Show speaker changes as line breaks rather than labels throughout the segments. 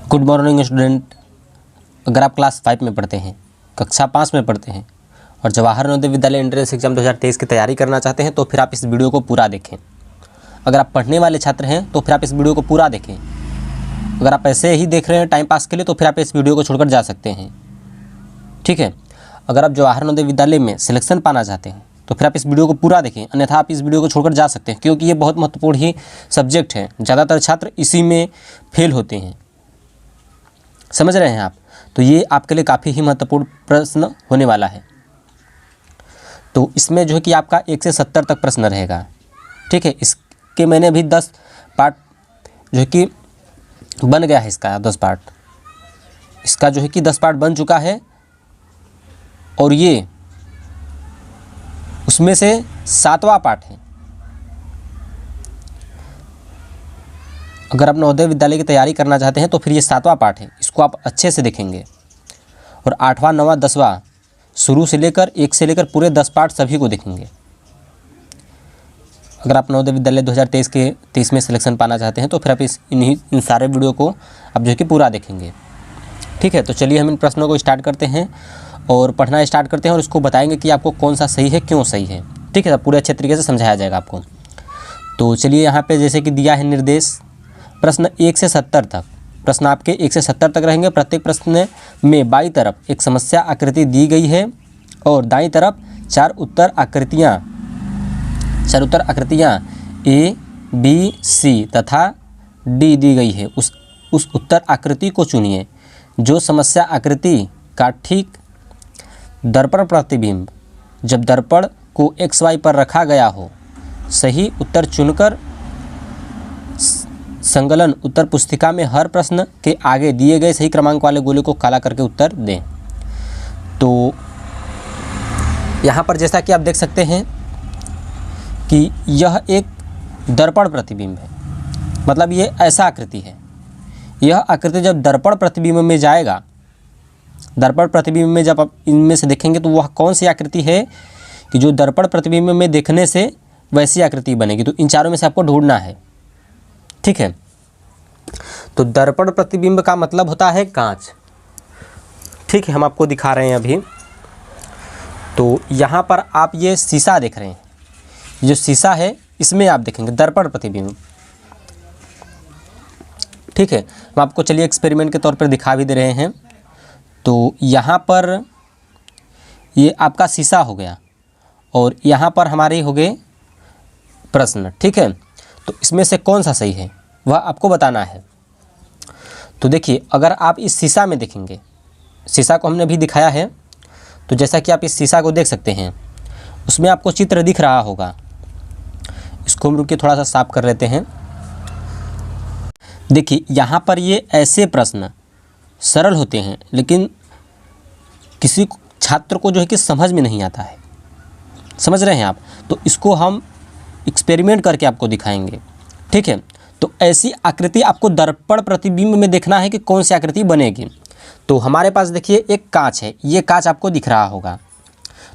Good morning student. अगर आप class 5 में पढ़ते हैं, कक्षा 5 में पढ़ते हैं और जवाहर नवोदय विद्यालय एंट्रेंस एग्जाम 2023 की तैयारी करना चाहते हैं तो फिर आप इस वीडियो को पूरा देखें। अगर आप पढ़ने वाले छात्र हैं तो फिर आप इस वीडियो को पूरा देखें। अगर आप ऐसे ही देख रहे हैं टाइम पास के लिए तो फिर आप इस वीडियो को छोड़कर जा सकते हैं, ठीक है। अगर आप जवाहर नवोदय विद्यालय में सिलेक्शन पाना चाहते हैं तो फिर आप इस वीडियो को पूरा देखें, अन्यथा आप इस वीडियो को छोड़कर जा सकते हैं, क्योंकि ये बहुत महत्वपूर्ण ही सब्जेक्ट है। ज़्यादातर छात्र इसी में फेल होते हैं, समझ रहे हैं आप। तो ये आपके लिए काफ़ी ही महत्वपूर्ण प्रश्न होने वाला है। तो इसमें जो है कि आपका 1 से 70 तक प्रश्न रहेगा, ठीक है। इसके मैंने अभी 10 पार्ट जो है कि बन गया है, इसका 10 पार्ट, इसका जो है कि 10 पार्ट बन चुका है और ये उसमें से 7वां पार्ट है। अगर आप नवोदय विद्यालय की तैयारी करना चाहते हैं तो फिर ये 7वां पार्ट है, इसको आप अच्छे से देखेंगे। और 8वां 9वां 10वां शुरू से लेकर 1 से लेकर पूरे 10 पार्ट सभी को देखेंगे। अगर आप नवोदय विद्यालय 2023 में सिलेक्शन पाना चाहते हैं तो फिर आप इन सारे वीडियो को आप जो है कि पूरा देखेंगे, ठीक है। तो चलिए हम इन प्रश्नों को स्टार्ट करते हैं और पढ़ना स्टार्ट करते हैं और इसको बताएंगे कि आपको कौन सा सही है, क्यों सही है, ठीक है। पूरे अच्छे तरीके से समझाया जाएगा आपको। तो चलिए यहाँ पे जैसे कि दिया है निर्देश, प्रश्न 1 से 70 तक, प्रश्न आपके 1 से 70 तक रहेंगे। प्रत्येक प्रश्न में बाईं तरफ एक समस्या आकृति दी गई है और दाईं तरफ 4 उत्तर आकृतियाँ A, B, C तथा D दी गई है। उस उत्तर आकृति को चुनिए जो समस्या आकृति का ठीक दर्पण प्रतिबिंब जब दर्पण को XY पर रखा गया हो। सही उत्तर चुनकर संकलन उत्तर पुस्तिका में हर प्रश्न के आगे दिए गए सही क्रमांक वाले गोले को काला करके उत्तर दें। तो यहाँ पर जैसा कि आप देख सकते हैं कि यह एक दर्पण प्रतिबिंब है, मतलब ये ऐसा आकृति है। यह आकृति जब दर्पण प्रतिबिंब में जाएगा, दर्पण प्रतिबिंब में जब आप इनमें से देखेंगे तो वह कौन सी आकृति है कि जो दर्पण प्रतिबिंब में देखने से वैसी आकृति बनेगी। तो इन चारों में से आपको ढूंढना है, ठीक है। तो दर्पण प्रतिबिंब का मतलब होता है कांच, ठीक है। हम आपको दिखा रहे हैं अभी। तो यहाँ पर आप ये शीशा देख रहे हैं, जो शीशा है इसमें आप देखेंगे दर्पण प्रतिबिंब, ठीक है। हम आपको चलिए एक्सपेरिमेंट के तौर पर दिखा भी दे रहे हैं। तो यहाँ पर ये आपका शीशा हो गया और यहाँ पर हमारे हो गए प्रश्न, ठीक है। तो इसमें से कौन सा सही है वह आपको बताना है। तो देखिए, अगर आप इस शीशा में देखेंगे, शीशा को हमने भी दिखाया है, तो जैसा कि आप इस शीशा को देख सकते हैं उसमें आपको चित्र दिख रहा होगा। इसको हम रुक के थोड़ा सा साफ कर लेते हैं। देखिए, यहाँ पर ये ऐसे प्रश्न सरल होते हैं लेकिन किसी छात्र को जो है कि समझ में नहीं आता है, समझ रहे हैं आप। तो इसको हम एक्सपेरिमेंट करके आपको दिखाएंगे, ठीक है। तो ऐसी आकृति आपको दर्पण प्रतिबिंब में देखना है कि कौन सी आकृति बनेगी। तो हमारे पास देखिए एक कांच है, ये कांच आपको दिख रहा होगा।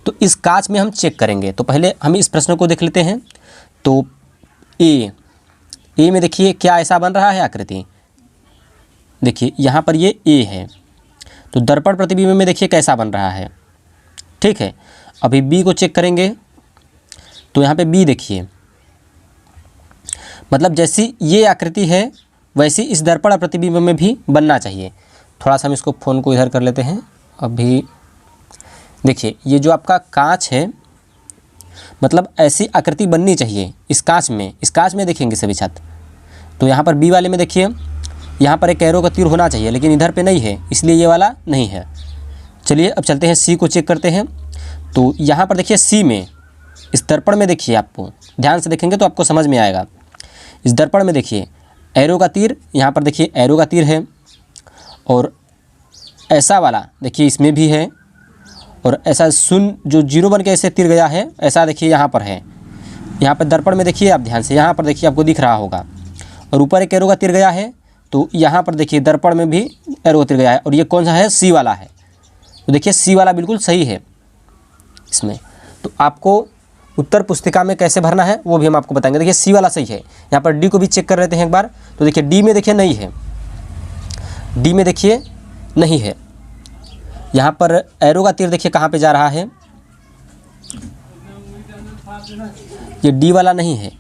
तो इस कांच में हम चेक करेंगे। तो पहले हम इस प्रश्न को देख लेते हैं। तो ए में देखिए क्या ऐसा बन रहा है आकृति, देखिए यहाँ पर ये ए है। तो दर्पण प्रतिबिंब में देखिए कैसा बन रहा है, ठीक है। अभी बी को चेक करेंगे। तो यहाँ पे बी देखिए, मतलब जैसी ये आकृति है वैसी इस दर्पण प्रतिबिंब में भी बनना चाहिए। थोड़ा सा हम इसको फ़ोन को इधर कर लेते हैं। अभी देखिए, ये जो आपका कांच है, मतलब ऐसी आकृति बननी चाहिए इस कांच में। इस कांच में देखेंगे सभी छात्र। तो यहाँ पर बी वाले में देखिए, यहाँ पर एक एरो का तीर होना चाहिए लेकिन इधर पे नहीं है, इसलिए ये वाला नहीं है। चलिए अब चलते हैं सी को चेक करते हैं। तो यहाँ पर देखिए सी में, इस दर्पण में देखिए, आपको ध्यान से देखेंगे तो आपको समझ में आएगा। इस दर्पण में देखिए एरो का तीर, यहाँ पर देखिए एरो का तीर है और ऐसा वाला देखिए इसमें भी है, और ऐसा शून्य जो 0 बन के ऐसे तीर गया है, ऐसा देखिए यहाँ पर है। यहाँ पर दर्पण में देखिए आप ध्यान से, यहाँ पर देखिए आपको दिख रहा होगा, और ऊपर एक एरो का तीर गया है। तो यहाँ पर देखिए दर्पण में भी एरो का तीर गया है, और ये कौन सा है, सी वाला है। तो देखिए सी वाला बिल्कुल सही है इसमें। तो आपको उत्तर पुस्तिका में कैसे भरना है वो भी हम आपको बताएंगे। देखिए सी वाला सही है। यहाँ पर डी को भी चेक कर लेते हैं एक बार। तो देखिए डी में देखिए नहीं है, डी में देखिए नहीं है। यहाँ पर एरो का तीर देखिए कहाँ पे जा रहा है, ये डी वाला नहीं है,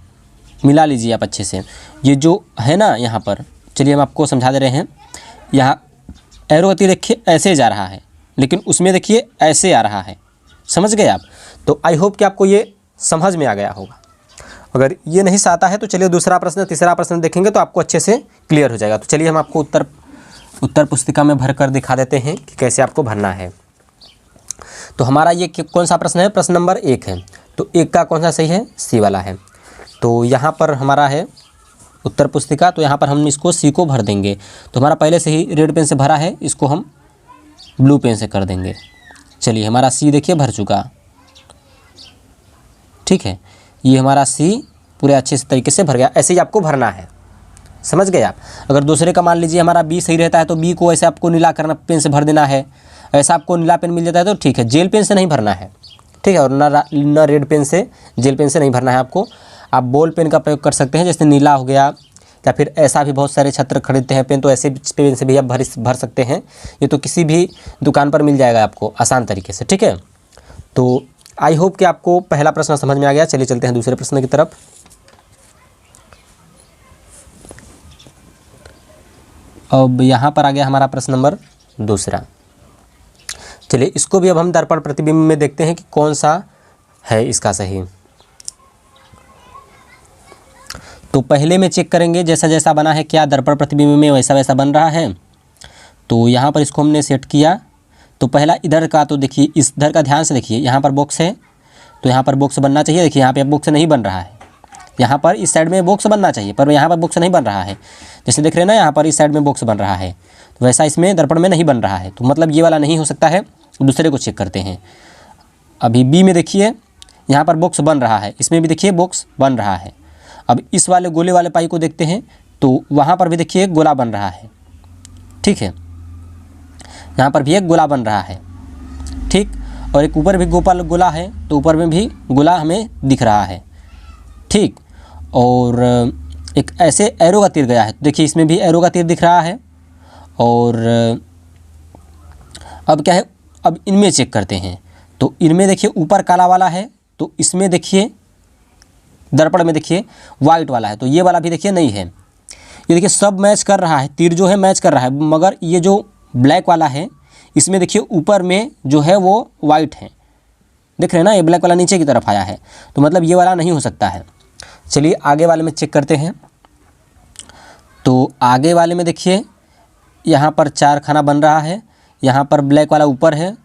मिला लीजिए आप अच्छे से। ये जो है ना यहाँ पर, चलिए हम आपको समझा दे रहे हैं। यहाँ एरो का तीर देखिए ऐसे जा रहा है, लेकिन उसमें देखिए ऐसे आ रहा है, समझ गए आप। तो आई होप कि आपको ये समझ में आ गया होगा। अगर ये नहीं आता है तो चलिए दूसरा प्रश्न, तीसरा प्रश्न देखेंगे तो आपको अच्छे से क्लियर हो जाएगा। तो चलिए हम आपको उत्तर पुस्तिका में भर कर दिखा देते हैं कि कैसे आपको भरना है। तो हमारा ये कौन सा प्रश्न है, प्रश्न नंबर 1 है। तो 1 का कौन सा सही है, सी वाला है। तो यहाँ पर हमारा है उत्तर पुस्तिका, तो यहाँ पर हम इसको सी को भर देंगे। तो हमारा पहले से ही रेड पेन से भरा है, इसको हम ब्लू पेन से कर देंगे। चलिए हमारा सी देखिए भर चुका, ठीक है। ये हमारा सी पूरे अच्छे से तरीके से भर गया। ऐसे ही आपको भरना है, समझ गए आप। अगर दूसरे का मान लीजिए हमारा बी सही रहता है तो बी को ऐसे आपको नीला करना पेन से भर देना है। ऐसा आपको नीला पेन मिल जाता है तो ठीक है, जेल पेन से नहीं भरना है, ठीक है। और ना रेड पेन से, जेल पेन से नहीं भरना है आपको। आप बॉल पेन का प्रयोग कर सकते हैं, जैसे नीला हो गया, या फिर ऐसा भी बहुत सारे छात्र खरीदते हैं पेन, तो ऐसे पेन से भी आप भर सकते हैं। ये तो किसी भी दुकान पर मिल जाएगा आपको आसान तरीके से, ठीक है। तो आई होप कि आपको पहला प्रश्न समझ में आ गया। चलिए चलते हैं दूसरे प्रश्न की तरफ। अब यहाँ पर आ गया हमारा प्रश्न नंबर 2। चलिए इसको भी अब हम दर्पण प्रतिबिंब में देखते हैं कि कौन सा है इसका सही। तो पहले में चेक करेंगे जैसा जैसा बना है, क्या दर्पण प्रतिबिंब में वैसा वैसा बन रहा है। तो यहाँ पर इसको हमने सेट किया। तो पहला इधर का, तो देखिए इधर का ध्यान से देखिए, यहाँ पर बॉक्स है तो यहाँ पर बॉक्स बनना चाहिए। देखिए यहाँ पे बॉक्स नहीं बन रहा है, यहाँ पर इस साइड में बॉक्स बनना चाहिए, पर यहाँ पर बॉक्स नहीं बन रहा है। जैसे देख रहे हैं ना, यहाँ पर इस साइड में बॉक्स बन रहा है, तो वैसा इसमें दर्पण में नहीं बन रहा है। तो मतलब ये वाला नहीं हो सकता है। दूसरे को चेक करते हैं। अभी बी में देखिए यहाँ पर बॉक्स बन रहा है, इसमें भी देखिए बॉक्स बन रहा है। अब इस वाले गोले वाले पाई को देखते हैं, तो वहाँ पर भी देखिए गोला बन रहा है, ठीक है। यहाँ पर भी एक गोला बन रहा है, ठीक। और एक ऊपर भी गोला है, तो ऊपर में भी गोला हमें दिख रहा है, ठीक। और एक ऐसे एरो का तीर गया है, तो देखिए इसमें भी एरो का तीर दिख रहा है। और अब क्या है, अब इनमें चेक करते हैं। तो इनमें देखिए ऊपर काला वाला है, तो इसमें देखिए दर्पण में देखिए वाइट वाला है, तो ये वाला भी देखिए नहीं है। ये देखिए सब मैच कर रहा है, तीर जो है मैच कर रहा है, मगर ये जो ब्लैक वाला है इसमें देखिए ऊपर में जो है वो वाइट है, देख रहे हैं ना, ये ब्लैक वाला नीचे की तरफ आया है, तो मतलब ये वाला नहीं हो सकता है। चलिए आगे वाले में चेक करते हैं। तो आगे वाले में देखिए यहाँ पर 4 खाना बन रहा है, यहाँ पर ब्लैक वाला ऊपर है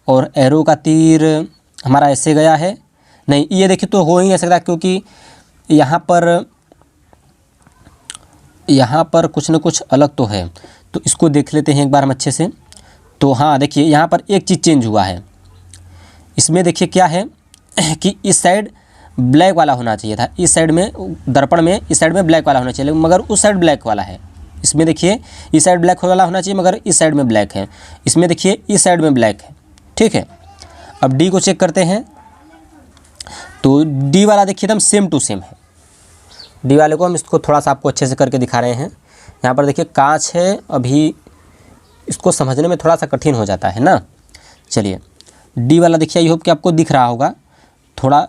और एरो का तीर हमारा ऐसे गया है। नहीं, ये देखिए तो हो ही नहीं सकता, क्योंकि यहाँ पर कुछ न कुछ अलग तो है। तो इसको देख लेते हैं एक बार हम अच्छे से। तो हाँ देखिए यहाँ पर एक चीज़ चेंज हुआ है। इसमें देखिए क्या है कि इस साइड ब्लैक वाला होना चाहिए था, इस साइड में दर्पण में इस साइड में ब्लैक वाला होना चाहिए, मगर उस साइड ब्लैक वाला है। इसमें देखिए इस साइड ब्लैक वाला होना चाहिए, मगर इस साइड में ब्लैक है। इसमें देखिए इस साइड में ब्लैक है, ठीक है। अब डी को चेक करते हैं। तो डी वाला देखिए एकदम सेम टू सेम है। डी वाले को हम इसको थोड़ा सा आपको अच्छे से करके दिखा रहे हैं। यहाँ पर देखिए कांच है, अभी इसको समझने में थोड़ा सा कठिन हो जाता है ना। चलिए डी वाला देखिए, आई होप कि आपको दिख रहा होगा। थोड़ा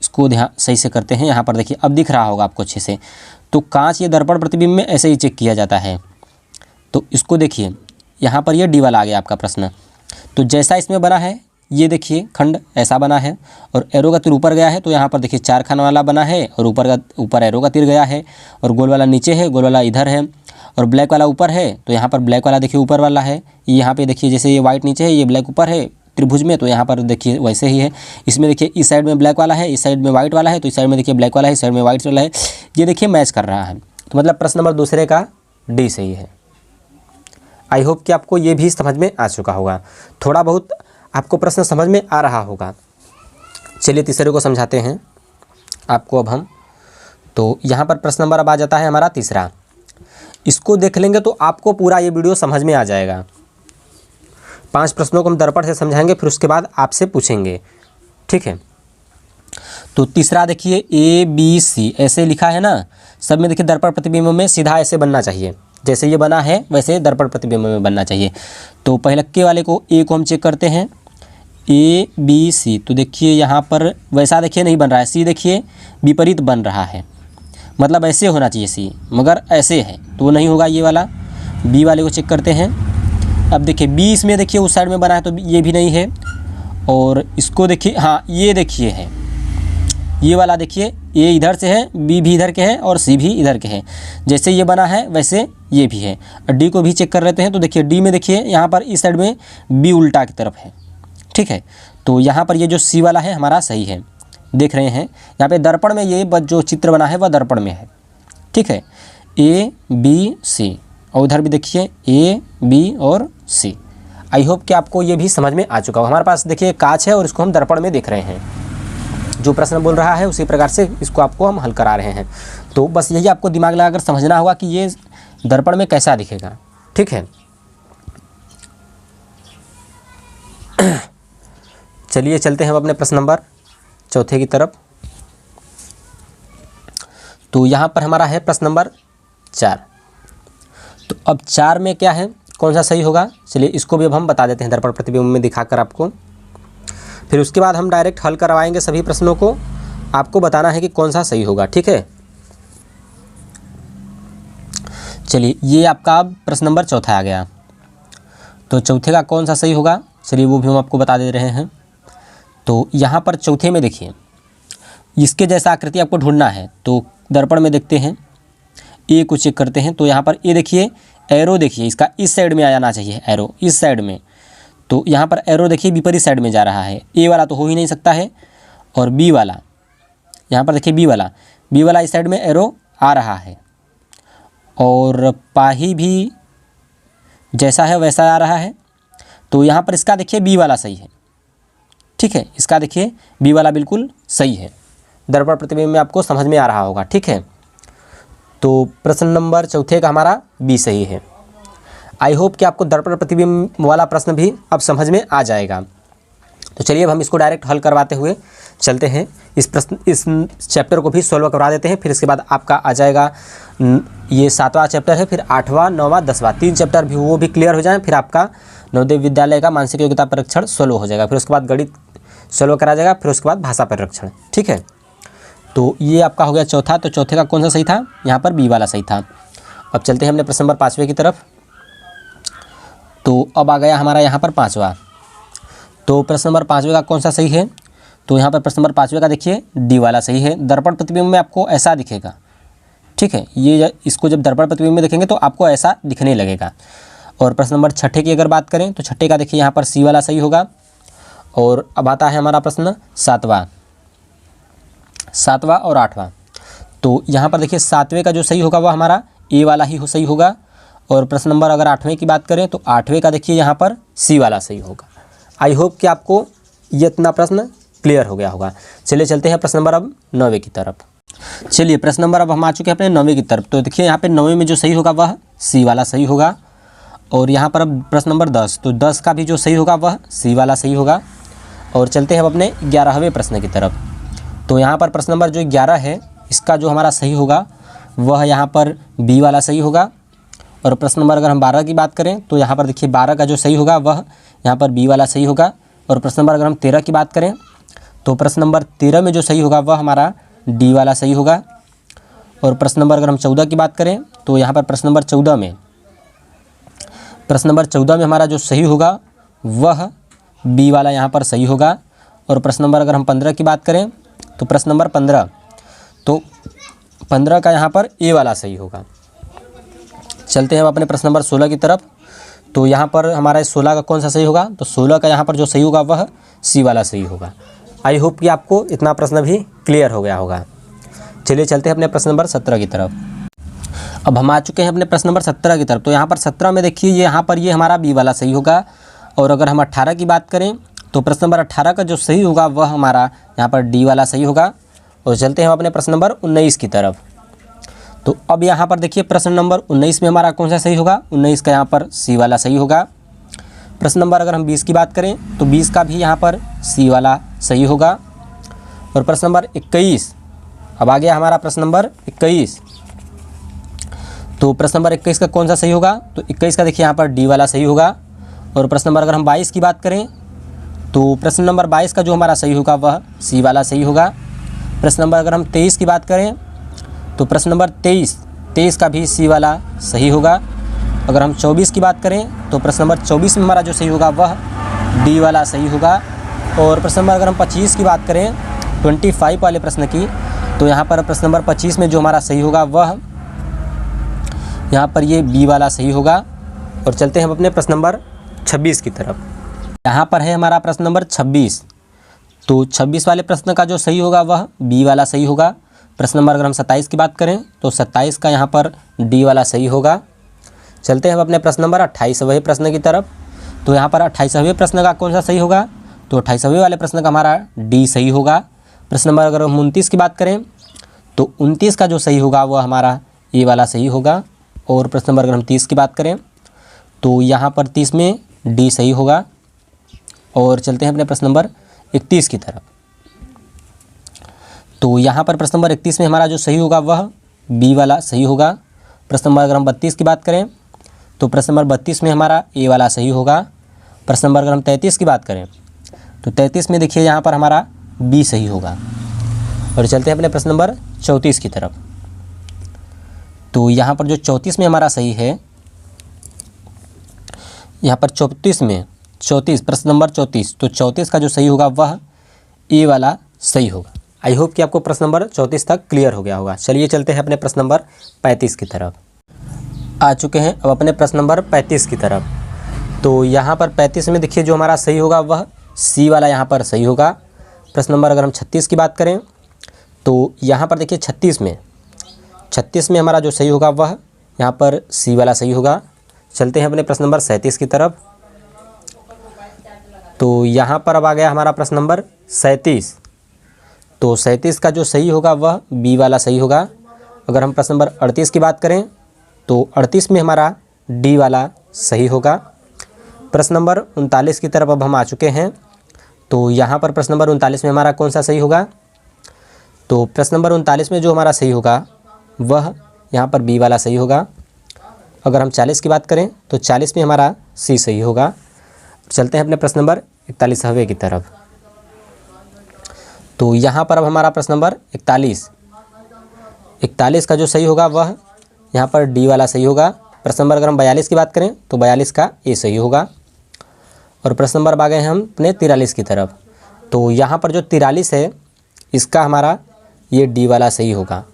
इसको ध्यान सही से करते हैं। यहाँ पर देखिए अब दिख रहा होगा आपको अच्छे से। तो कांच ये दर्पण प्रतिबिंब में ऐसे ही चेक किया जाता है। तो इसको देखिए यहाँ पर ये डी वाला आ गया आपका प्रश्न। तो जैसा इसमें बना है, ये देखिए खंड ऐसा बना है और एरो का तीर ऊपर गया है, तो यहाँ पर देखिए 4 खाना वाला बना है और ऊपर एरो का तीर गया है और गोल वाला नीचे है, गोल वाला इधर है और ब्लैक वाला ऊपर है। तो यहाँ पर ब्लैक वाला देखिए ऊपर वाला है, यहाँ पे देखिए जैसे ये वाइट नीचे है, ये ब्लैक ऊपर है त्रिभुज में, तो यहाँ पर देखिए वैसे ही है। इसमें देखिए इस साइड में ब्लैक वाला है, इस साइड में वाइट वाला है, तो इस साइड में देखिए ब्लैक वाला है, इस साइड में वाइट वाला है। ये देखिए मैच कर रहा है। तो मतलब प्रश्न नंबर 2 का डी सही है। आई होप कि आपको ये भी समझ में आ चुका होगा, थोड़ा बहुत आपको प्रश्न समझ में आ रहा होगा। चलिए तीसरे को समझाते हैं आपको अब हम। तो यहाँ पर प्रश्न नंबर अब आ जाता है हमारा 3। इसको देख लेंगे तो आपको पूरा ये वीडियो समझ में आ जाएगा। 5 प्रश्नों को हम दर्पण से समझाएंगे, फिर उसके बाद आपसे पूछेंगे, ठीक है। तो तीसरा देखिए A B C ऐसे लिखा है ना, सब में देखिए दर्पण प्रतिबिंब में सीधा ऐसे बनना चाहिए। जैसे ये बना है वैसे दर्पण प्रतिबिंब में बनना चाहिए। तो पहले के वाले को ए को हम चेक करते हैं, ए बी सी। तो देखिए यहाँ पर वैसा देखिए नहीं बन रहा है, सी देखिए विपरीत बन रहा है, मतलब ऐसे होना चाहिए सी, मगर ऐसे है तो वो नहीं होगा ये वाला। बी वाले को चेक करते हैं। अब देखिए बी इसमें देखिए उस साइड में बना है तो ये भी नहीं है। और इसको देखिए, हाँ ये देखिए है, ये वाला देखिए ए इधर से है, बी भी इधर के हैं और सी भी इधर के हैं। जैसे ये बना है वैसे ये भी है। डी को भी चेक कर लेते हैं। तो देखिए डी में देखिए यहाँ पर इस साइड में बी उल्टा की तरफ है, ठीक है। तो यहाँ पर ये जो सी वाला है हमारा सही है, देख रहे हैं यहाँ पे दर्पण में ये जो चित्र बना है वह दर्पण में है, ठीक है। ए बी सी, और उधर भी देखिए ए बी और सी। आई होप कि आपको ये भी समझ में आ चुका हो। हमारे पास देखिए कांच है और इसको हम दर्पण में देख रहे हैं, जो प्रश्न बोल रहा है उसी प्रकार से इसको आपको हम हल करा रहे हैं। तो बस यही आपको दिमाग लगाकर समझना होगा कि ये दर्पण में कैसा दिखेगा, ठीक है। चलिए चलते हैं हम अपने प्रश्न नंबर चौथे की तरफ। तो यहाँ पर हमारा है प्रश्न नंबर 4। तो अब 4 में क्या है, कौन सा सही होगा, चलिए इसको भी अब हम बता देते हैं दर्पण प्रतिबिंब में दिखाकर आपको। फिर उसके बाद हम डायरेक्ट हल करवाएंगे सभी प्रश्नों को, आपको बताना है कि कौन सा सही होगा, ठीक है। चलिए ये आपका प्रश्न नंबर चौथा आ गया। तो चौथे का कौन सा सही होगा, चलिए वो भी हम आपको बता दे रहे हैं। तो यहाँ पर चौथे में देखिए इसके जैसा आकृति आपको ढूंढना है। तो दर्पण में देखते हैं, ए को चेक करते हैं। तो यहाँ पर ए देखिए, एरो देखिए इसका इस साइड में आ जाना चाहिए, एरो इस साइड में। तो यहाँ पर एरो देखिए विपरीत साइड में जा रहा है, ए वाला तो हो ही नहीं सकता है। और बी वाला, यहाँ पर देखिए बी वाला इस साइड में एरो आ रहा है। और पाही भी जैसा है वैसा आ रहा है। तो यहाँ पर इसका देखिए बी वाला सही है, ठीक है। इसका देखिए बी वाला बिल्कुल सही है। दर्पण प्रतिबिंब में आपको समझ में आ रहा होगा, ठीक है। तो प्रश्न नंबर चौथे का हमारा बी सही है। आई होप कि आपको दर्पण प्रतिबिंब वाला प्रश्न भी अब समझ में आ जाएगा। तो चलिए अब हम इसको डायरेक्ट हल करवाते हुए चलते हैं। इस चैप्टर को भी सॉल्व करवा देते हैं। फिर इसके बाद आपका आ जाएगा, ये 7वां चैप्टर है, फिर 8वां 9वां 10वां 3 चैप्टर भी वो भी क्लियर हो जाए। फिर आपका नवोदय विद्यालय का मानसिक योग्यता परीक्षण सॉल्व हो जाएगा। फिर उसके बाद गणित सॉल्व करा जाएगा, फिर उसके बाद भाषा परीक्षण, ठीक है। तो ये आपका हो गया चौथा। तो चौथे का कौन सा सही था, यहाँ पर बी वाला सही था। अब चलते हैं अपने प्रश्न नंबर 5वें की तरफ। तो अब आ गया हमारा यहाँ पर 5वां। तो प्रश्न नंबर 5वें का कौन सा सही है, तो यहाँ पर प्रश्न नंबर 5वें का देखिए डी वाला सही है। दर्पण प्रतिबिंब में आपको ऐसा दिखेगा, ठीक है। ये इसको जब दर्पण प्रतिबिंब में देखेंगे तो आपको ऐसा दिखने लगेगा। और प्रश्न नंबर 6 की अगर बात करें तो 6 का देखिए यहाँ पर सी वाला सही होगा। और अब आता है हमारा प्रश्न 7वां और 8वां। तो यहाँ पर देखिए 7वें का जो सही होगा वह हमारा ए वाला ही सही होगा। और प्रश्न नंबर अगर 8वें की बात करें तो 8वें का देखिए यहाँ पर सी वाला सही होगा। आई होप कि आपको ये इतना प्रश्न क्लियर हो गया होगा। चलिए चलते हैं प्रश्न नंबर अब 9वें की तरफ। चलिए प्रश्न नंबर अब हम आ चुके हैं अपने 9वें की तरफ। तो देखिए यहाँ पे 9वें में जो सही होगा वह सी वाला सही होगा। और यहाँ पर अब प्रश्न नंबर 10, तो 10 का भी जो सही होगा वह सी वाला सही होगा। और चलते हैं अब अपने 11वें प्रश्न की तरफ। तो यहाँ पर प्रश्न नंबर जो 11 है इसका जो हमारा सही होगा वह यहाँ पर बी वाला सही होगा। और प्रश्न नंबर अगर हम 12 की बात करें तो यहाँ पर देखिए 12 का जो सही होगा वह यहाँ पर बी वाला सही होगा। और प्रश्न नंबर अगर हम 13 की बात करें तो प्रश्न नंबर 13 में जो सही होगा वह हमारा डी वाला सही होगा। और प्रश्न नंबर अगर हम 14 की बात करें तो यहाँ पर प्रश्न नंबर 14 में हमारा जो सही होगा वह बी वाला यहाँ पर सही होगा। और प्रश्न नंबर अगर हम 15 की बात करें तो प्रश्न नंबर 15 का यहाँ पर ए वाला सही होगा। चलते हैं हम अपने प्रश्न नंबर 16 की तरफ। तो यहाँ पर हमारा 16 का कौन सा सही होगा, तो 16 का यहाँ पर जो सही होगा वह सी वाला सही होगा। आई होप कि आपको इतना प्रश्न भी क्लियर हो गया होगा। चलिए चलते हैं अपने प्रश्न नंबर 17 की तरफ। अब हम आ चुके हैं अपने प्रश्न नंबर 17 की तरफ। तो यहाँ पर 17 में देखिए यहाँ पर ये हमारा बी वाला सही होगा। और अगर हम 18 की बात करें तो प्रश्न नंबर 18 का जो सही होगा वह हमारा यहाँ पर डी वाला सही होगा। और चलते हैं हम अपने प्रश्न नंबर 19 की तरफ। तो अब यहाँ पर देखिए प्रश्न नंबर 19 में हमारा कौन सा सही होगा, 19 का यहाँ पर सी वाला सही होगा। प्रश्न नंबर अगर हम 20 की बात करें तो 20 का भी यहाँ पर सी वाला सही होगा। और प्रश्न नंबर 21, अब आ गया हमारा प्रश्न नंबर 21। तो प्रश्न नंबर 21 का कौन सा सही होगा? तो 21 का देखिए यहाँ पर डी वाला सही होगा। और प्रश्न नंबर अगर हम 22 की बात करें तो प्रश्न नंबर 22 का जो हमारा सही होगा वह सी वाला सही होगा। प्रश्न नंबर अगर हम 23 की बात करें तो प्रश्न नंबर 23 का भी सी वाला सही होगा। अगर हम 24 की बात करें तो प्रश्न नंबर 24 में हमारा जो सही होगा वह डी वाला सही होगा। और प्रश्न नंबर अगर हम 25 की बात करें 25 वाले प्रश्न की, तो यहाँ पर प्रश्न नंबर 25 में जो हमारा सही होगा वह यहाँ पर ये बी वाला सही होगा। और चलते हैं हम अपने प्रश्न नंबर 26 की तरफ। यहाँ पर है हमारा प्रश्न नंबर 26। तो 26 वाले प्रश्न का जो सही होगा वह बी वाला सही होगा। प्रश्न नंबर अगर हम 27 की बात करें तो 27 का यहाँ पर डी वाला सही होगा। चलते हैं हम अपने प्रश्न नंबर 28वें प्रश्न की तरफ। तो यहाँ पर 28वें प्रश्न का कौन सा सही होगा? तो 28वें वाले प्रश्न का हमारा डी सही होगा। प्रश्न नंबर अगर हम 29 की बात करें तो 29 का जो सही होगा वह हमारा ए वाला सही होगा। और प्रश्न नंबर अगर हम 30 की बात करें तो यहाँ पर 30 में डी सही होगा। और चलते हैं अपने प्रश्न नंबर 31 की तरफ। तो यहाँ पर प्रश्न नंबर 31 में हमारा जो सही होगा वह बी वाला सही होगा। प्रश्न नंबर अगर हम 32 की बात करें तो प्रश्न नंबर 32 में हमारा ए वाला सही होगा। प्रश्न नंबर अगर हम 33 की बात करें तो 33 में देखिए यहाँ पर हमारा बी सही होगा। और चलते हैं अपने प्रश्न नंबर 34 की तरफ। तो यहाँ पर जो 34 में हमारा सही है, यहाँ पर 34 प्रश्न नंबर 34, तो 34 का जो सही होगा वह ए वाला सही होगा। आई होप कि आपको प्रश्न नंबर 34 तक क्लियर हो गया होगा। चलिए चलते हैं अपने प्रश्न नंबर 35 की तरफ। आ चुके हैं अब अपने प्रश्न नंबर 35 की तरफ। तो यहाँ पर 35 में देखिए जो हमारा सही होगा वह सी वाला यहाँ पर सही होगा। प्रश्न नंबर अगर हम 36 की बात करें तो यहाँ पर देखिए 36 में हमारा जो सही होगा वह यहाँ पर सी वाला सही होगा। चलते हैं अपने प्रश्न नंबर 37 की तरफ। तो यहाँ पर अब आ गया हमारा प्रश्न नंबर 37। तो 37 का जो सही होगा वह बी वाला सही होगा। अगर हम प्रश्न नंबर 38 की बात करें तो 38 में हमारा डी वाला सही होगा। प्रश्न नंबर 39 की तरफ अब हम आ चुके हैं। तो यहाँ पर प्रश्न नंबर 39 में हमारा कौन सा सही होगा? तो प्रश्न नंबर 39 में जो हमारा सही होगा वह यहाँ पर बी वाला सही होगा। अगर हम 40 की बात करें तो 40 में हमारा सी सही होगा। चलते हैं अपने प्रश्न नंबर 41वें की तरफ। तो यहाँ पर अब हमारा प्रश्न नंबर 41 का जो सही होगा वह यहाँ पर डी वाला सही होगा। प्रश्न नंबर अगर हम 42 की बात करें तो 42 का ए सही होगा। और प्रश्न नंबर आ गए हम अपने 43 की तरफ। तो यहाँ पर जो 43 है इसका हमारा ये डी वाला सही होगा।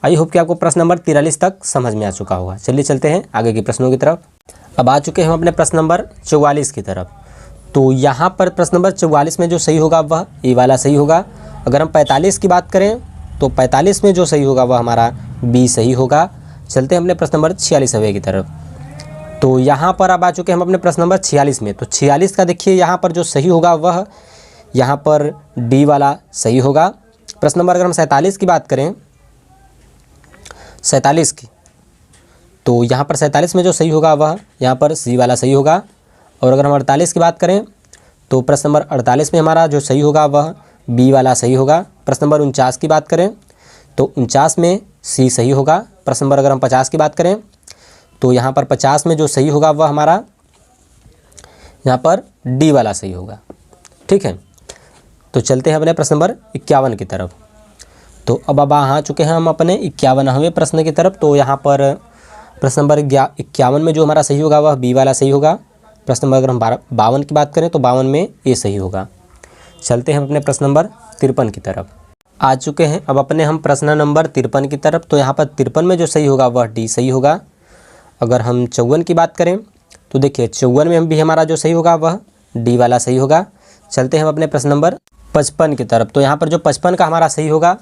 आई होप कि आपको प्रश्न नंबर 43 तक समझ में आ चुका होगा। चलिए चलते हैं आगे के प्रश्नों की तरफ। अब आ चुके हैं हम अपने प्रश्न नंबर 44 की तरफ। तो यहाँ पर प्रश्न नंबर 44 में जो सही होगा वह ए वाला सही होगा। अगर हम 45 की बात करें तो 45 में जो सही होगा वह हमारा बी सही होगा। चलते हैं अपने प्रश्न नंबर 46वें की तरफ। तो यहाँ पर अब आ चुके हैं हम अपने प्रश्न नंबर 46 में। तो 46 का देखिए यहाँ पर जो सही होगा वह यहाँ पर डी वाला सही होगा। प्रश्न नंबर अगर हम 47 की बात करें 47 की, तो यहाँ पर 47 में जो सही होगा वह यहाँ पर सी वाला सही होगा। और अगर हम 48 की बात करें तो प्रश्न नंबर 48 में हमारा जो सही होगा वह बी वाला सही होगा। प्रश्न नंबर 49 की बात करें तो 49 में सी सही होगा। प्रश्न नंबर अगर हम 50 की बात करें तो यहाँ पर 50 में जो सही होगा वह हमारा यहाँ पर डी वाला सही होगा। ठीक है, तो चलते हैं अपने प्रश्न नंबर 51 की तरफ। तो अब आ चुके हैं हम अपने 51वें प्रश्न की तरफ। तो यहाँ पर प्रश्न नंबर 51 में जो हमारा सही होगा वह बी वाला सही होगा। प्रश्न नंबर अगर हम 52 की बात करें तो 52 में ए सही होगा। चलते हैं अपने प्रश्न नंबर 53 की तरफ। आ चुके हैं अब अपने हम प्रश्न नंबर 53 की तरफ। तो यहाँ पर 53 में जो सही होगा वह डी सही होगा। अगर हम 54 की बात करें तो देखिए 54 में भी हमारा जो सही होगा वह डी वाला सही होगा। चलते हैं हम अपने प्रश्न नंबर 55 की तरफ। तो यहाँ पर जो 55 का हमारा सही होगा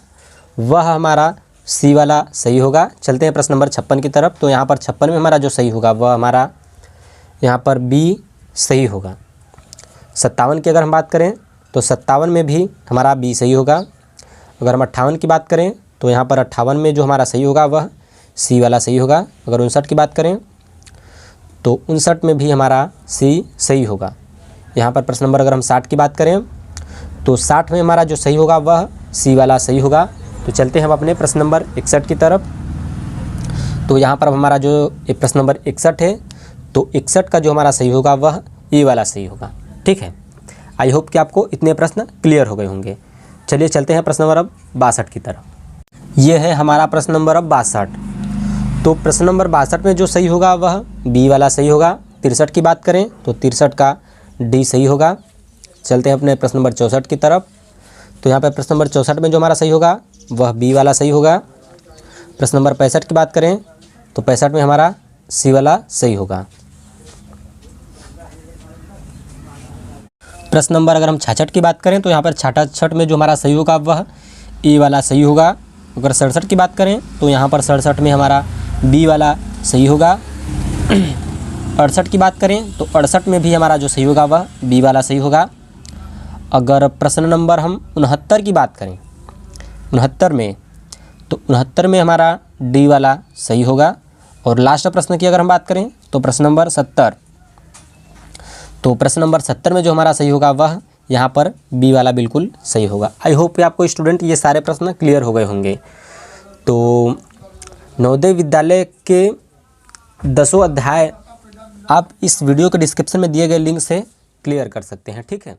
वह हमारा सी वाला सही होगा। चलते हैं प्रश्न नंबर 56 की तरफ। तो यहाँ पर 56 में हमारा जो सही होगा वह हमारा यहाँ पर बी सही होगा। 57 की अगर हम बात करें तो 57 में भी हमारा बी सही होगा। अगर हम 58 की बात करें तो यहाँ पर 58 में जो हमारा सही होगा वह सी वाला सही होगा। अगर 59 की बात करें तो 59 में भी हमारा सी सही होगा। यहाँ पर प्रश्न नंबर अगर हम 60 की बात करें तो 60 में हमारा जो सही होगा वह सी वाला सही होगा। तो चलते हैं हम अपने प्रश्न नंबर 61 की तरफ। तो यहाँ पर अब हमारा जो ये प्रश्न नंबर 61 है, तो 61 का जो हमारा सही होगा वह ए वाला सही होगा। ठीक है, आई होप कि आपको इतने प्रश्न क्लियर हो गए होंगे। चलिए चलते हैं प्रश्न नंबर अब 62 की तरफ। ये है हमारा प्रश्न नंबर अब 62। तो प्रश्न नंबर 62 में जो सही होगा वह बी वाला सही होगा। 63 की बात करें तो 63 का डी सही होगा। चलते हैं अपने प्रश्न नंबर 64 की तरफ। तो यहाँ पर प्रश्न नंबर 64 में जो हमारा सही होगा वह बी वाला सही होगा। प्रश्न नंबर 65 की बात करें तो 65 में हमारा सी वाला सही होगा। प्रश्न नंबर अगर हम 66 की बात करें तो यहाँ पर 66 में जो हमारा सही होगा वह ए वाला सही होगा। अगर 67 की बात करें तो यहाँ पर 67 में हमारा बी वाला सही होगा। 68 की बात करें तो 68 में भी हमारा जो सही होगा वह बी वाला सही होगा। अगर प्रश्न नंबर हम 69 की बात करें 69 में, तो 69 में हमारा डी वाला सही होगा। और लास्ट प्रश्न की अगर हम बात करें तो प्रश्न नंबर 70, तो प्रश्न नंबर 70 में जो हमारा सही होगा वह यहाँ पर बी वाला बिल्कुल सही होगा। आई होप कि आपको स्टूडेंट ये सारे प्रश्न क्लियर हो गए होंगे। तो नवोदय विद्यालय के 10 अध्याय आप इस वीडियो के डिस्क्रिप्शन में दिए गए लिंक से क्लियर कर सकते हैं। ठीक है।